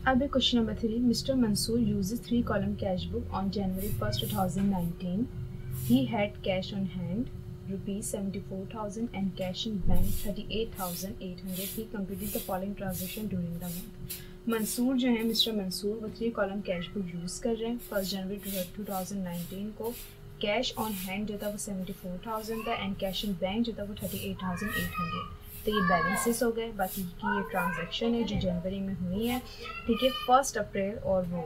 अब question number 3. Mr. Mansoor uses 3-column cash book on January 1st, 2019. He had cash on hand rupees 74,000 and cash in bank 38,800. He completed the following transaction during the month. Mansoor जो है mister Mansoor वो 3-column cash book use कर रहे हैं. 1 जनवरी 2019 को cash on hand जो था वो 74,000 था एंड कैश इन बैंक जो था वो 38,800. तो ये बैलेंसेस हो गए. बाकी की ये ट्रांजैक्शन है जो जनवरी में हुई है. ठीक है, 1 अप्रैल और वो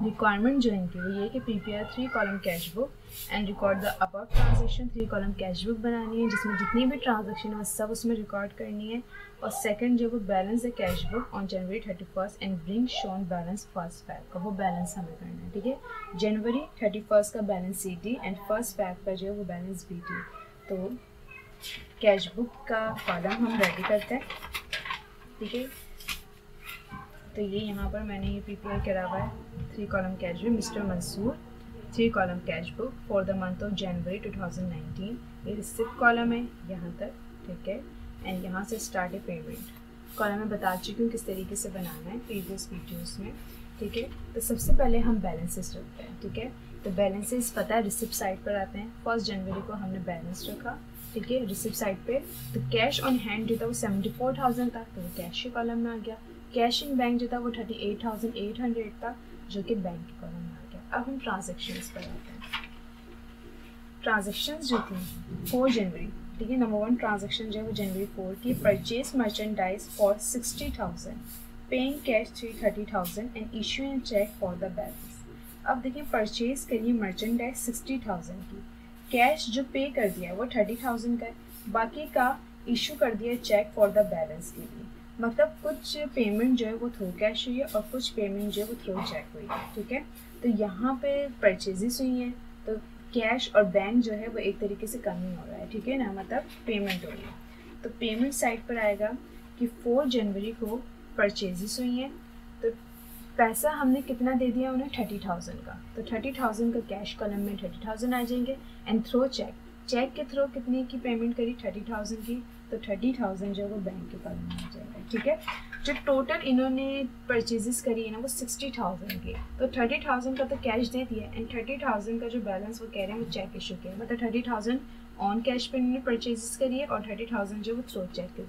रिक्वायरमेंट जो इनकी वो ये कि prepare 3-column cash book and record the above transaction. 3-column cash book बनानी है जिसमें जितनी भी ट्रांजेक्शन है वो सब उसमें रिकॉर्ड करनी है. और सेकंड जो वो बैलेंस है cash book on January 31 and bring shown balance first पैक का वो बैलेंस हमें करना है. ठीक है, जनवरी 31 का balance C T and first पैक का जो है वो बैलेंस बी टी. तो कैश बुक का कॉलम हम रेडी करते हैं. ठीक है, तो ये यहाँ पर मैंने ये प्रिपेयर करा हुआ है 3-column cash book mister Mansoor 3-column cash book for the month of January 2019. ये रिसिप्ट कॉलम है यहाँ तक. ठीक है, एंड यहाँ से स्टार्ट है पेमेंट कॉलम. मैं बता चुकी हूँ किस तरीके से बनाना है प्रीवियस वीडियोस में. ठीक है, तो सबसे पहले हम बैलेंसेस रखते हैं. ठीक है, तो बैलेंसेस पता है रिसिप्ट साइड पर आते हैं. 1 जनवरी को हमने बैलेंस रखा. ठीक है, रिसिप्ट साइड पे तो कैश ऑन हैंड जो था वो 74,000 था तो वो कैश के कॉलम में आ गया. कैश इन बैंक जो था वो 38,800 था जो कि बैंक के कॉलम में आ गया. अब हम ट्रांजेक्शन्स पर आते हैं. ट्रांजेक्शन्स जो थी 4 जनवरी. ठीक है, नंबर 1 ट्रांजेक्शन जो है वो जनवरी 4 की purchase merchandise for 60,000 paying cash 330,000 and issuing cheque for the balance. अब देखिए परचेज करिए मर्चेंडाइज 60,000 की. कैश जो पे कर दिया है वो 30,000 का है. बाकी का इशू कर दिया चेक फॉर द बैलेंस के लिए. मतलब कुछ पेमेंट जो है वो थ्रू कैश हुई है और कुछ पेमेंट जो है वो थ्रू चेक हुई है. ठीक है, तो यहाँ पे परचेजेस हुई हैं तो कैश और बैंक जो है वो एक तरीके से कम ही हो रहा है. ठीक है ना, मतलब पेमेंट हो रही है. तो पेमेंट साइड पर आएगा कि 4 जनवरी को परचेजेस हुई हैं तो पैसा हमने कितना दे दिया उन्हें 30,000 का. तो 30,000 का कैश कॉलम में 30,000 आ जाएंगे एंड थ्रो चेक के थ्रू कितने की पेमेंट करी 30,000 की तो 30,000 जो है वो बैंक के कॉलम में आ जाएगा. ठीक है, जो टोटल इन्होंने परचेजेस करी है ना वो 60,000 की. तो 30,000 का तो कैश दे दिया एंड 30,000 का जो बैलेंस वो कह रहे हैं वो चेक इशू किया. मतलब 30,000 ऑन कैश पे इन्होंने परचेजेस करी है और 30,000 जो वो थ्रू चेक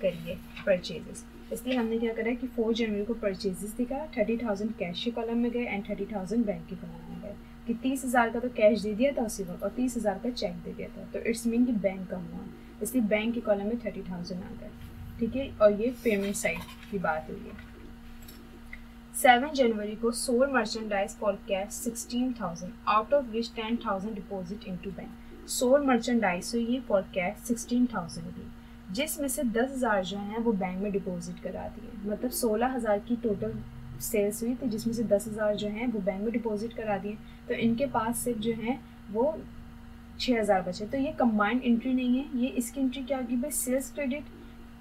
करी है परचेजेस. इसलिए हमने क्या करा कि 4 जनवरी को परचेजेस दिखा 30,000 कैश के कॉलम में गए एंड 30,000 बैंक के कॉलम में गए. कि 30,000 का तो कैश दे दिया था उसी वक्त और 30,000 का चेक दे दिया था. तो इट्स मीन कि बैंक कम हुआ इसलिए बैंक के कॉलम में 30,000 आ गए. ठीक है, और ये पेमेंट साइड की बात हुई है. 7 जनवरी को sold merchandise for cash 16,000 out of which 10,000 deposit into bank. Sold merchandise हुई है फॉर कैश 16,000 की जिसमें से 10,000 जो हैं वो बैंक में डिपॉजिट करा दिए. मतलब 16,000 की टोटल सेल्स हुई थी जिसमें से 10,000 जो हैं वो बैंक में डिपॉजिट करा दिए. तो इनके पास सिर्फ जो है वो 6,000 बचे. तो ये कंबाइंड एंट्री नहीं है. ये इसकी एंट्री क्या होगी भाई sales credit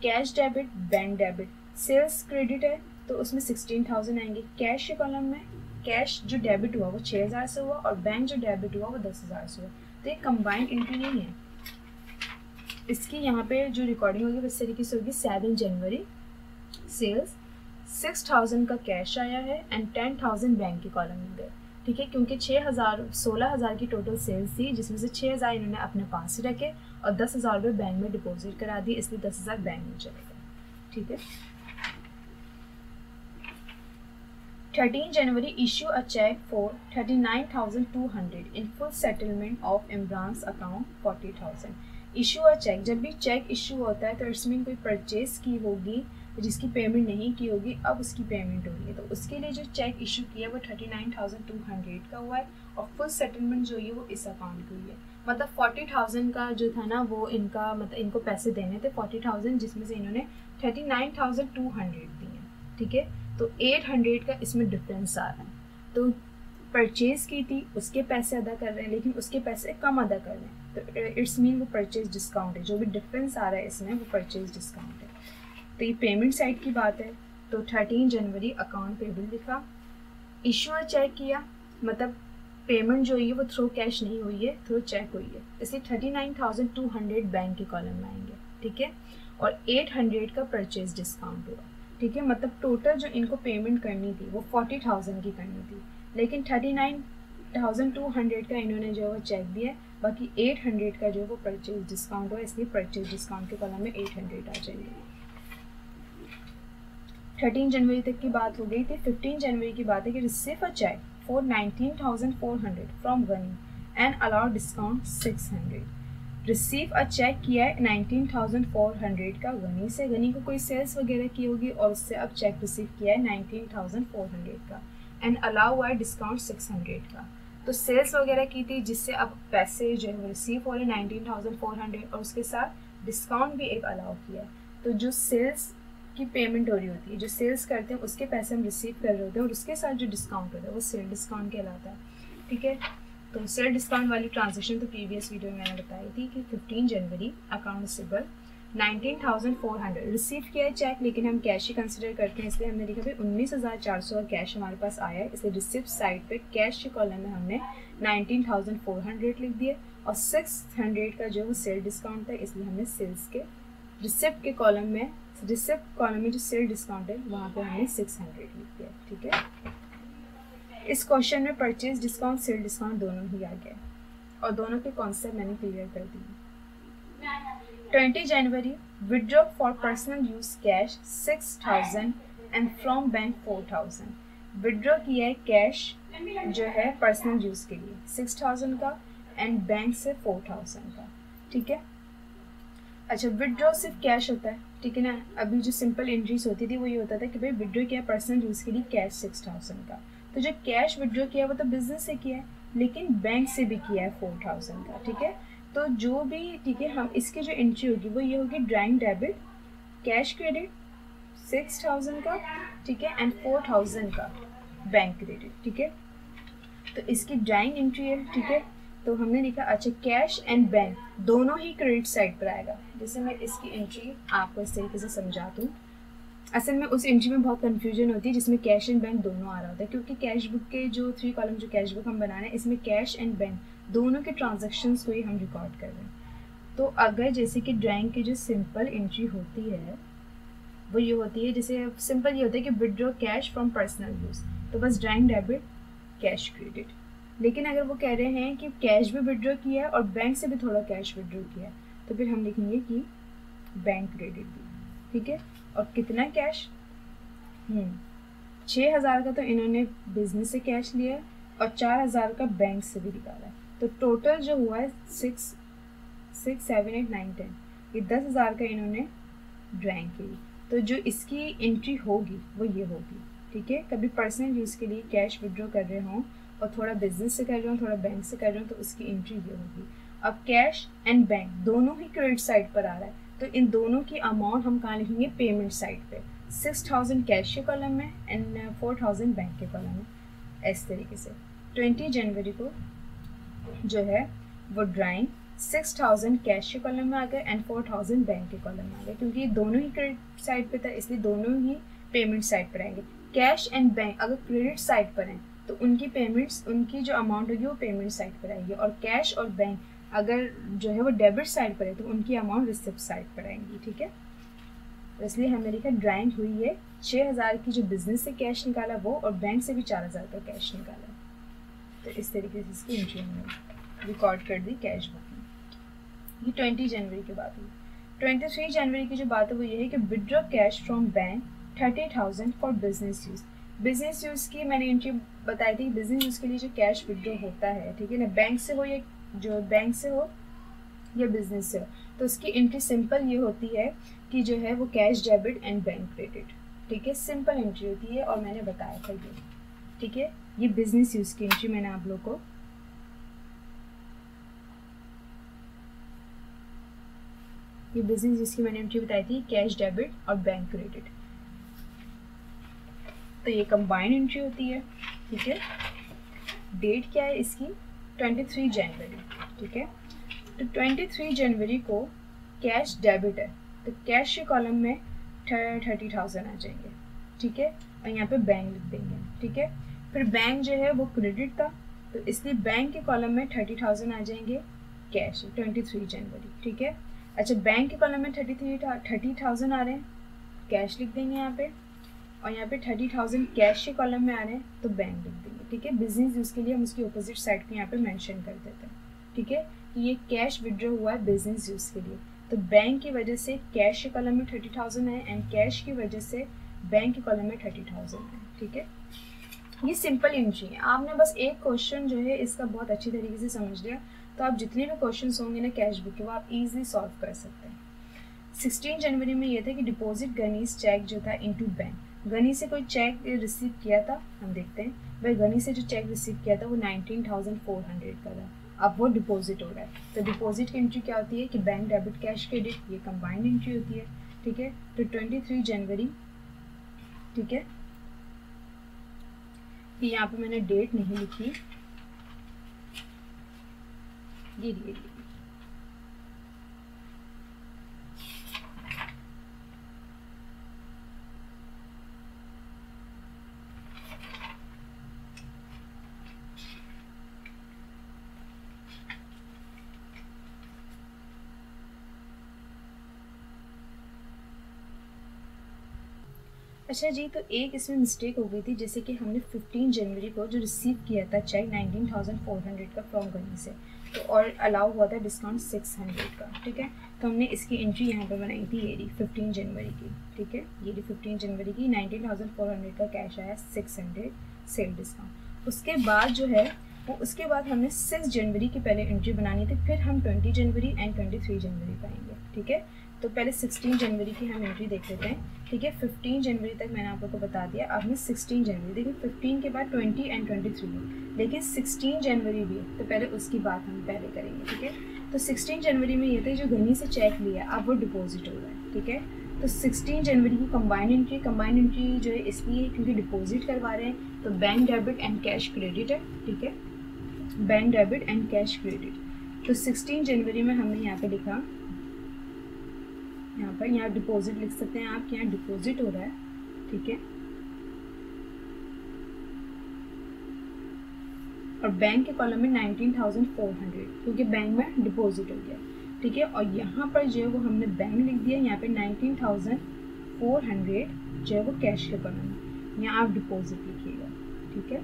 cash debit bank debit. Sales credit है तो उसमें 16,000 आएंगे. कैश के कॉलम में कैश जो डेबिट हुआ वो 6,000 से हुआ और बैंक जो डेबिट हुआ वो 10,000 से हुआ. तो ये कंबाइंड एंट्री नहीं है. इसकी यहाँ पे जो रिकॉर्डिंग होगी इस तरीके से होगी. 7 जनवरी सेल्स 6,000 का कैश आया है एंड 10,000 बैंक के कॉलम में गए. ठीक है, क्योंकि 16,000 की टोटल सेल्स थी जिसमें से 6,000 इन्होंने अपने पास ही रखे और 10,000 रुपये बैंक में डिपॉजिट करा दिए इसलिए 10,000 बैंक में चले गए. ठीक है, 13 January issue a cheque for 39,200 in full settlement of Imran's account 40,000. Issue a cheque, जब भी चेक इशू होता है तो इसमें कोई परचेज की होगी जिसकी पेमेंट नहीं की होगी अब उसकी पेमेंट हो रही है. तो उसके लिए जो चेक इशू किया वो 39,200 का हुआ है और फुल सेटलमेंट जो है वो इस अकाउंट की हुई है. मतलब 40,000 का जो था ना वो इनका मतलब इनको पैसे देने थे 40,000 जिसमें से इन्होंने 39,200 दिए. ठीक है, तो 800 का इसमें डिफरेंस आ रहा है. तो परचेज की थी उसके पैसे अदा कर रहे हैं लेकिन उसके पैसे कम अदा कर रहे हैं तो इट्स मीन वो परचेज डिस्काउंट है. जो भी डिफरेंस आ रहा है इसमें वो परचेज डिस्काउंट है. तो ये पेमेंट साइड की बात है. तो 13 जनवरी अकाउंट पेबल लिखा. इशूअर चेक किया मतलब पेमेंट जो है वो थ्रू कैश नहीं हुई है थ्रू चेक हुई है इसलिए 39,200 बैंक के कॉलम में आएंगे. ठीक है, और 800 का परचेज डिस्काउंट हुआ. ठीक है, मतलब टोटल जो इनको पेमेंट करनी थी वो 40,000 की करनी थी, लेकिन 39,200 का इन्होंने जो है वो चेक दिया, बाकी 800 का जो है वो परचेज डिस्काउंट हुआ, इसलिए परचेज डिस्काउंट के कॉलम में 800 आ जाएंगे। 13 जनवरी तक की बात हो गई थी। 15 जनवरी की बात है कि receive a cheque for 19,400 from Gani and allow discount 600। Receive a cheque किया है 19,400 का गनी से, गनी को कोई सेल्स वगैरह की होगी और उससे अब चेक रिसीव किया है 19,400 का एंड अलाउ हुआ है डिस्काउंट 600 का। तो सेल्स वगैरह की थी जिससे अब पैसे जो है रिसीव हो रहे 19,400 और उसके साथ डिस्काउंट भी एक अलाउ किया है। तो जो सेल्स की पेमेंट हो रही होती है, जो सेल्स करते हैं उसके पैसे हम रिसीव कर रहे होते हैं और उसके साथ जो डिस्काउंट होता है वो सेल डिस्काउंट कहलाता है। ठीक है, तो सेल डिस्काउंट वाली ट्रांजेक्शन तो प्रीवियस वीडियो में मैंने बताई थी कि 15 जनवरी अकाउंट रिसीवेबल 19,400 रिसीव किया है चेक, लेकिन हम कैश ही कंसिडर करते हैं, इसलिए हमने लिखा भाई 19,400 का कैश हमारे पास आया है, इसलिए रिसिप्ट साइड पे कैश के कॉलम में हमने 19,400 लिख दिया और 600 का जो सेल डिस्काउंट था, इसलिए हमने सेल्स के रिसिप्ट के कॉलम में, रिसिप्ट कॉलम में जो सेल डिस्काउंट है वहाँ पे हमने 600 लिख दिया। ठीक है, इस क्वेश्चन में परचेज डिस्काउंट सेल डिस्काउंट दोनों ही आ गए और दोनों के कॉन्सेप्ट मैंने क्लियर कर दिए। 20 January withdraw for personal use cash 6,000 and from bank 4,000। Withdraw किया है कैश जो है पर्सनल यूज के लिए 6,000 का एंड बैंक से 4,000 का। ठीक है, अच्छा विड्रॉ सिर्फ कैश होता है, ठीक है ना। अभी जो सिंपल एंट्रीज होती थी वो ये होता था कि भाई विड्रॉ किया पर्सनल यूज के लिए कैश 6,000 का, तो जो कैश विड्रॉ किया वो तो बिजनेस से किया है, लेकिन बैंक से भी किया है 4,000 का। ठीक है, तो जो भी, ठीक है, हम इसकी जो एंट्री होगी वो ये होगी ड्राइंग डेबिट कैश क्रेडिट 6,000 का, ठीक है, एंड 4,000 का बैंक क्रेडिट। ठीक है, तो इसकी ड्राइंग एंट्री है। ठीक है, तो हमने लिखा अच्छा कैश एंड बैंक दोनों ही क्रेडिट साइड पर आएगा। जैसे मैं इसकी एंट्री आपको इस तरीके से समझा दूँ, असल में उस एंट्री में बहुत कंफ्यूजन होती है जिसमें कैश एंड बैंक दोनों आ रहा होता है, क्योंकि कैश बुक के जो 3 कॉलम जो कैश बुक हम बना रहे हैं इसमें कैश एंड बैंक दोनों के ट्रांजैक्शंस को ही हम रिकॉर्ड कर रहे हैं। तो अगर जैसे कि ड्राइंग की जो सिंपल एंट्री होती है वो ये होती है, जैसे सिंपल ये होता है कि withdraw cash from personal use, तो बस ड्राइंग डेबिट कैश क्रेडिट। लेकिन अगर वो कह रहे हैं कि कैश भी विड्रॉ किया है और बैंक से भी थोड़ा कैश विड्रॉ किया है, तो फिर हम लिखेंगे कि बैंक क्रेडिट भी। ठीक है, और कितना कैश, 6,000 का तो इन्होंने बिजनेस से कैश लिया है और 4,000 का बैंक से भी निकाला है, तो टोटल जो हुआ है 6, 7, 8, 9, 10, ये 10,000 का इन्होंने ड्राइंग की। तो जो इसकी एंट्री होगी वो ये होगी। ठीक है, कभी पर्सनल यूज़ के लिए कैश विड्रॉ कर रहे हों और थोड़ा बिजनेस से कर रहे हो, थोड़ा बैंक से कर रहे हो, तो उसकी एंट्री ये होगी। अब कैश एंड बैंक दोनों ही क्रेडिट साइड पर आ रहा है, तो इन दोनों की अमाउंट हम कहाँ लिखेंगे, पेमेंट साइड पे। 6,000 कैश के कॉलम में एंड 4,000 बैंक के कॉलम में, इस तरीके से। 20 जनवरी को जो है वो ड्राइंग 6,000 कैश के कॉलम में आ गए एंड 4,000 बैंक के कॉलम में आ गए, क्योंकि दोनों ही क्रेडिट साइड पे था इसलिए दोनों ही पेमेंट साइड पर आएंगे। कैश एंड बैंक अगर क्रेडिट साइड पर हैं तो उनकी पेमेंट्स, उनकी जो अमाउंट होगी वो पेमेंट साइड पर आएगी, और कैश और बैंक अगर जो है वो डेबिट साइड पर है तो उनकी अमाउंट रिसिप्ट साइड पर आएंगी। ठीक है, इसलिए हमने लिखा ड्राइंग हुई है 6,000 की जो बिजनेस से कैश निकाला वो, और बैंक से भी 4,000 का कैश निकाला। तो इस तरीके से इसकी एंट्री हमने रिकॉर्ड कर दी कैश बुक में। ये 20 जनवरी की बात हुई। 23 जनवरी की जो बात है वो ये है कि withdraw cash from bank 30,000 for business use. Business use की मैंने एंट्री बताई थी, बिजनेस यूज़ के लिए जो कैश विड्रॉ होता है, ठीक है ना, बैंक से हो या जो बैंक से हो या बिजनेस से हो, तो उसकी एंट्री सिंपल ये होती है कि जो है वो cash debit and bank credit. ठीक है, सिंपल एंट्री होती है और मैंने बताया था ये। ठीक है, ये बिजनेस यूज़ की एंट्री मैंने आप लोग को, ये बिजनेस यूज़ की मैंने एंट्री बताई थी, कैश डेबिट और बैंक क्रेडिट। तो ये कंबाइंड एंट्री होती है। ठीक है, डेट क्या है इसकी, 23 जनवरी। ठीक है, तो 23 जनवरी को कैश डेबिट है, तो कैश के कॉलम में 30,000 आ जाएंगे। ठीक है, और यहाँ पे बैंक लिख देंगे। ठीक है, फिर बैंक जो है वो क्रेडिट था, तो इसलिए बैंक के कॉलम में 30,000 आ जाएंगे कैश 23 जनवरी। ठीक है, अच्छा बैंक के कॉलम में 30,000 आ रहे हैं, कैश लिख देंगे यहाँ पे और यहाँ पे 30,000 कैश के कॉलम में आ रहे हैं तो बैंक लिख देंगे, ठीक है। बिजनेस यूज़ के लिए हम उसकी अपोजिट साइड पे यहाँ पे मेंशन कर देते हैं, ठीक है, कि ये कैश विड्रॉ हुआ है बिजनेस यूज़ के लिए। तो बैंक की वजह से कैश के कॉलम में 30,000 है एंड कैश की वजह से बैंक के कॉलम में 30,000 है, ठीक है। ये सिंपल एंट्री है। आपने बस एक क्वेश्चन जो है इसका बहुत अच्छी तरीके से समझ लिया तो आप जितने भी क्वेश्चन होंगे ना कैश बुक के वो आप इजीली सॉल्व कर सकते हैं। 16 जनवरी में ये था कि डिपॉजिट गनीस चेक जो था इनटू बैंक। गनी से कोई चेक रिसीव किया था, हम देखते हैं भाई गनी से जो चेक रिसीव किया था वो 19,400 का था, अब वो डिपॉजिट हो रहा है। तो डिपॉजिट की एंट्री क्या होती है कि बैंक डेबिट कैश क्रेडिट, ये कंबाइंड एंट्री होती है, ठीक है। तो 23 जनवरी, ठीक है, कि यहाँ पे मैंने डेट नहीं लिखी, ये अच्छा जी, तो एक इसमें मिस्टेक हो गई थी, जैसे कि हमने 15 जनवरी को जो रिसीव किया था चेक 19,400 का फ्रॉम गनी से, तो और अलाउ हुआ था डिस्काउंट 600 का, ठीक है। तो हमने इसकी एंट्री यहाँ पे बनाई थी, ये रही 15 जनवरी की, ठीक है, ये रही 15 जनवरी की 19,400 का कैश आया, 600 सेल डिस्काउंट। उसके बाद जो है वो उसके बाद हमने 6 जनवरी की पहले एंट्री बनानी थी, फिर हम 20 जनवरी एंड 23 जनवरी पाएंगे, ठीक है। तो पहले 16 जनवरी की हम एंट्री देख लेते हैं, ठीक है। 15 जनवरी तक मैंने आप लोग को बता दिया, अब मैं 16 जनवरी, देखिए 15 के बाद 20 एंड 23, लेकिन 16 जनवरी भी है तो पहले उसकी बात हम पहले करेंगे, ठीक है। तो 16 जनवरी में ये थे जो गनी से चेक लिया अब वो डिपॉजिट हो रहा है, ठीक है। तो 16 जनवरी की कंबाइंड एंट्री जो है इसलिए क्योंकि डिपॉजिट करवा रहे हैं, तो bank debit and cash credit है, ठीक है, bank debit and cash credit. तो 16 जनवरी में हमने यहाँ पे लिखा, यहाँ डिपॉजिट लिख सकते हैं आप कि यहाँ डिपॉजिट हो रहा है, ठीक है, और बैंक के कॉलम में 19,400 क्योंकि बैंक में डिपॉजिट हो गया, ठीक है। और यहाँ पर जो है वो हमने बैंक लिख दिया, यहाँ पे 19,400 जो है वो कैश के कॉलम में, यहाँ आप डिपॉजिट लिखिएगा, ठीक है।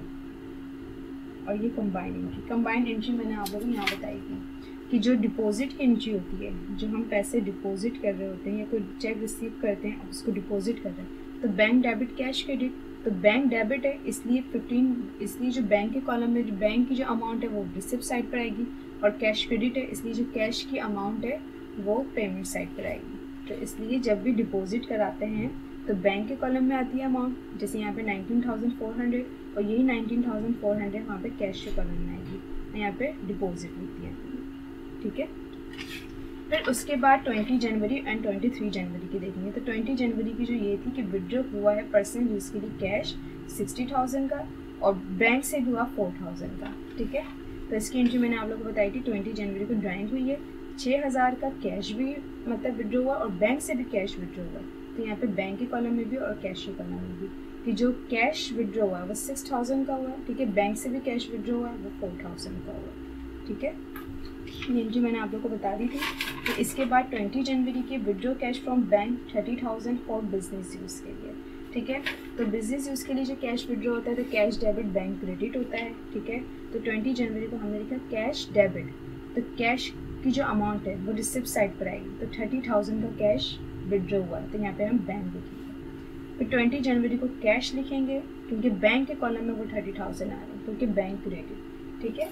और ये कंबाइंड एंट्री मैंने आप लोगों को यहाँ बताई थी कि जो डिपॉजिट की एंट्री होती है, जो हम पैसे डिपॉजिट कर रहे होते हैं या कोई चेक रिसीव करते हैं उसको डिपॉजिट कर रहे हैं, तो बैंक डेबिट कैश क्रेडिट, तो बैंक डेबिट है इसलिए 15, इसलिए जो बैंक के कॉलम में जो बैंक की जो अमाउंट है वो रिसिप्ट साइड पर आएगी, और कैश क्रेडिट है इसलिए जो कैश की अमाउंट है वो पेमेंट साइड पर आएगी। तो इसलिए जब भी डिपॉजिट कराते हैं तो बैंक के कॉलम में आती है अमाउंट, जैसे यहाँ पे 19,400 और यही 19,400 वहाँ पे कैश के कॉलम में आएगी, यहाँ पे डिपॉजिट लिखती है, ठीक है। फिर उसके बाद 20 जनवरी एंड 23 जनवरी की देखेंगे। तो 20 जनवरी की जो ये थी कि विड्रॉ हुआ है पर्सनल यूज़ के लिए कैश 60,000 का और बैंक से भी हुआ 4,000 का, ठीक है। तो इसकी एंट्री मैंने आप लोगों को बताई थी, 20 जनवरी को ड्राइंग हुई है, 6,000 का कैश भी मतलब विड्रॉ हुआ और बैंक से भी कैश विड्रॉ हुआ। तो यहाँ पे बैंक के कॉलम में भी और कैश के कॉलम में भी कि जो कैश विड्रॉ हुआ है वो 6,000 का हुआ, ठीक है, बैंक से भी कैश विड्रॉ हुआ है वो 4,000 का हुआ, ठीक है। ये एंट्री मैंने आप लोग को बता दी थी। तो इसके बाद 20 जनवरी के withdraw cash from bank 30,000 for business use के लिए, ठीक है। तो बिजनेस यूज़ के लिए जो कैश विड्रॉ होता है तो कैश डेबिट बैंक क्रेडिट होता है, ठीक है। तो 20 जनवरी को हमने लिखा कैश डेबिट, तो कैश की जो अमाउंट है वो रिसिप्ट साइड पर आएगी, तो 30,000 का कैश विड्रॉ हुआ है तो यहाँ पे हम बैंक लिखेंगे। फिर 20 जनवरी को कैश लिखेंगे क्योंकि बैंक के कॉलम में वो 30,000 आ रहे हैं क्योंकि बैंक क्रेडिट, ठीक है।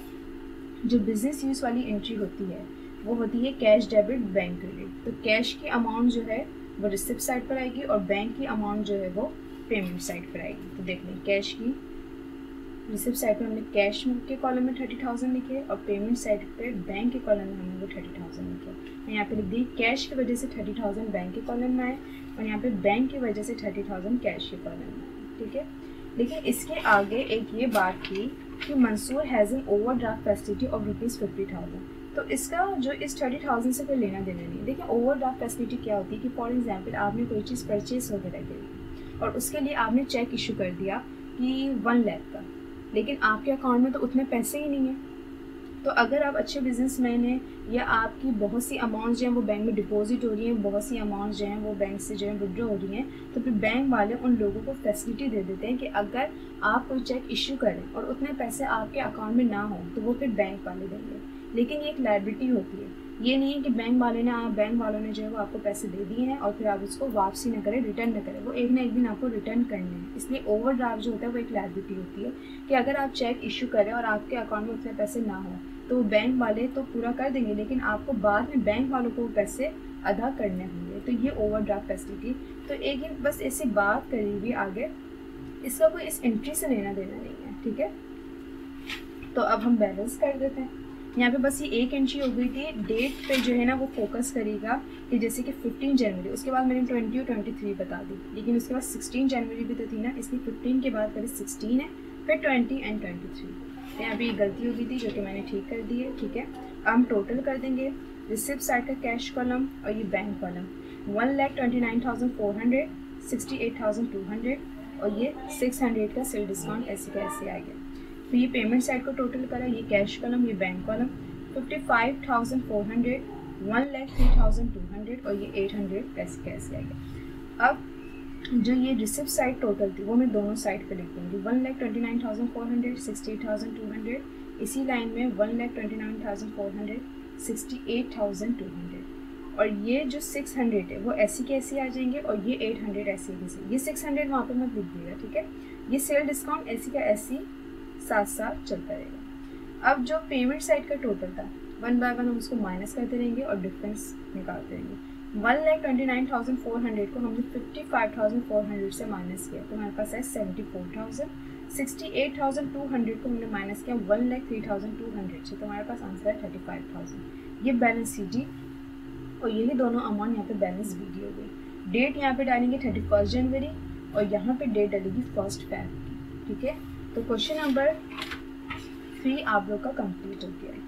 जो बिजनेस यूज़ वाली एंट्री होती है वो होती है कैश डेबिट बैंक क्रेडिट, तो कैश की अमाउंट जो है वो रिसिप्ट साइड पर आएगी और बैंक की अमाउंट जो है वो पेमेंट साइड पर आएगी। तो देख लें कैश की रिसिप्ट साइड पर हमने कैश के कॉलम में 30,000 लिखे और पेमेंट साइड पे बैंक के कॉलम में हमने वो 30,000 लिखे। यहाँ पे लिख दी कैश की वजह से 30,000 बैंक के कॉलम में आए और यहाँ पे बैंक की वजह से 30,000 कैश के कॉलम में आए, ठीक है। लेकिन इसके आगे एक ये बात थी कि Mansoor has an overdraft facility of ₹50,000, तो इसका जो इस 30,000 से कोई लेना देना नहीं। देखिए ओवरड्राफ्ट फैसिलिटी क्या होती है कि फॉर एग्जांपल आपने कोई चीज़ परचेज वगैरह करी और उसके लिए आपने चेक इशू कर दिया कि 1 लाख का, लेकिन आपके अकाउंट में तो उतने पैसे ही नहीं है, तो अगर आप अच्छे बिजनेसमैन हैं या आपकी बहुत सी अमाउंट्स जो हैं वो बैंक में डिपॉजिट हो रही हैं, बहुत सी अमाउंट्स जो हैं वो बैंक से जो है विड्रॉ हो रही हैं, तो फिर बैंक वाले उन लोगों को फैसिलिटी दे देते हैं कि अगर आप कोई चेक इशू करें और उतने पैसे आपके अकाउंट में ना हो तो वो फिर बैंक वाले देंगे। लेकिन ये एक लायबिलिटी होती है, ये नहीं है कि बैंक वालों ने जो है वो आपको पैसे दे दिए हैं और फिर आप उसको वापसी न करें, रिटर्न न करें, वो एक ना एक दिन आपको रिटर्न करने हैं। इसलिए ओवरड्राफ्ट जो होता है वो एक लायबिलिटी होती है कि अगर आप चेक इशू करें और आपके अकाउंट में उतने पैसे ना हो तो बैंक वाले तो पूरा कर देंगे, लेकिन आपको बाद में बैंक वालों को पैसे अदा करने होंगे। तो ये ओवरड्राफ्ट फैसिलिटी। तो एक ही बस ऐसी बात करी हुई आगे, इसका कोई इस एंट्री से लेना देना नहीं है, ठीक है। तो अब हम बैलेंस कर देते हैं। यहाँ पे बस ये एक एंट्री हो गई थी। डेट पे जो है ना वो फोकस करेगा कि जैसे कि 15 जनवरी, उसके बाद मैंने 20 और 23 बता दी, लेकिन उसके बाद 16 जनवरी भी तो थी ना, इसलिए 15 के बाद पहले 16 है, फिर 20 एंड 23। तो यहाँ पे गलती हो गई थी जो कि मैंने ठीक कर दी है, ठीक है। अब हम टोटल कर देंगे। रिसिप्ट साइड का कैश कॉलम और ये बैंक कॉलम 1,29,400, 68,200 और ये 600 का सेल डिस्काउंट ऐसे का ऐसे आ गया। तो ये पेमेंट साइड को टोटल करा, ये कैश कॉलम, ये बैंक कॉलम 55,400, 1,03,200 और ये 800 ऐसे कैसे आ गया। अब जो ये रिसिप्ट साइड टोटल थी वो मैं दोनों साइड पे लिख दूँगी। 1,29,400, 68,200, इसी लाइन में 1,29,400, 68,200 और ये जो 600 है वो ऐसी के ऐसे आ जाएंगे और ये 800 ऐसे कैसे। ये 600 वहाँ पे मत लिख दिएगा, ठीक है। ये सेल डिस्काउंट ऐसी का ऐसी साथ साथ चलता रहेगा। अब जो पेमेंट साइड का टोटल था 1 बाय 1 हम उसको माइनस करते रहेंगे और डिफरेंस निकालते रहेंगे। 1,29,400 को हमने 55,400 से माइनस किया तो हमारे पास है 74,000। 68,200 को हमने माइनस किया 1,03,200 से तो हमारे पास आंसर है 35,000। ये बैलेंस शीट और यही दोनों अमाउंट यहाँ पे बैलेंस बी दी हो गई। डेट यहाँ पे डालेंगे 31 जनवरी और यहाँ पे डेट डालेगी 1 फरवरी की, ठीक है। तो क्वेश्चन नंबर 3 आप लोग का कंप्लीट हो गया है।